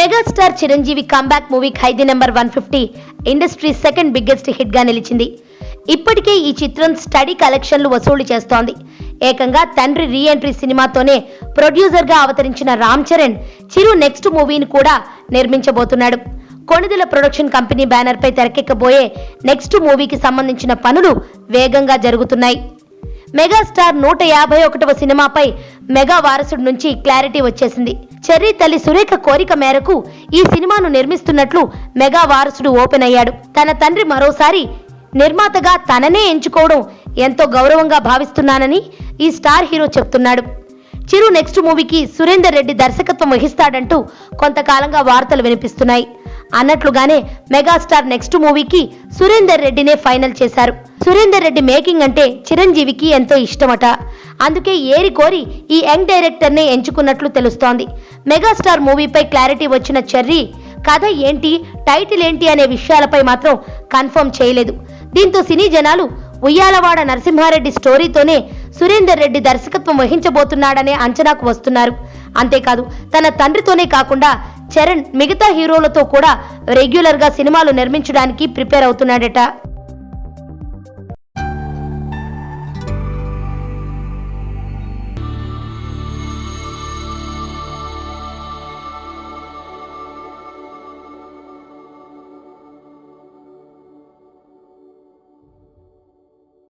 Megastar Chiranjeevi comeback movie Khaidi number 150 industry second biggest hit గా నిలిచింది. ఇప్పటికే ఈ చిత్రం స్టడీ కలెక్షన్లు వసూలు చేస్తోంది. ఏకంగా తండ్రి రీ ఎంట్రీ సినిమాతోనే ప్రొడ్యూసర్ గా అవతరించిన రామ్ చరణ్ చిరు నెక్స్ట్ మూవీని కూడా నిర్మించబోతున్నాడు. కొణిదెల ప్రొడక్షన్ కంపెనీ బ్యానర్ పై తెరకెక్కబోయే నెక్స్ట్ మూవీకి సంబంధించిన పనులు వేగంగా జరుగుతున్నాయి. మెగాస్టార్ 151వ సినిమాపై మెగా వారసుడు నుంచి క్లారిటీ వచ్చేసింది. చెర్రీ తల్లి సురేఖ కోరిక మేరకు ఈ సినిమాను నిర్మిస్తున్నట్లు మెగా వారసుడు ఓపెన్ అయ్యాడు. తన తండ్రి మరోసారి నిర్మాతగా తననే ఎంచుకోవడం ఎంతో గౌరవంగా భావిస్తున్నానని ఈ స్టార్ హీరో చెప్తున్నాడు. చిరు నెక్స్ట్ మూవీకి సురేందర్ రెడ్డి దర్శకత్వం వహిస్తాడంటూ కొంతకాలంగా వార్తలు వినిపిస్తున్నాయి. అన్నట్లుగానే మెగాస్టార్ నెక్స్ట్ మూవీకి సురేందర్ రెడ్డినే ఫైనల్ చేశారు. సురేందర్ రెడ్డి మేకింగ్ అంటే చిరంజీవికి ఎంతో ఇష్టమట. అందుకే ఏరి కోరి ఈ యంగ్ డైరెక్టర్ నే ఎంచుకున్నట్లు తెలుస్తోంది. మెగాస్టార్ మూవీపై క్లారిటీ వచ్చిన చెర్రీ కథ ఏంటి, టైటిల్ ఏంటి అనే విషయాలపై మాత్రం కన్ఫర్మ్ చేయలేదు. దీంతో సినీ జనాలు ఉయ్యాలవాడ నరసింహారెడ్డి స్టోరీతోనే సురేందర్ రెడ్డి దర్శకత్వం వహించబోతున్నాడనే అంచనాకు వస్తున్నారు. అంతేకాదు తన తండ్రితోనే కాకుండా చరణ్ మిగతా హీరోలతో కూడా రెగ్యులర్ గా సినిమాలు నిర్మించడానికి ప్రిపేర్ అవుతున్నాడట.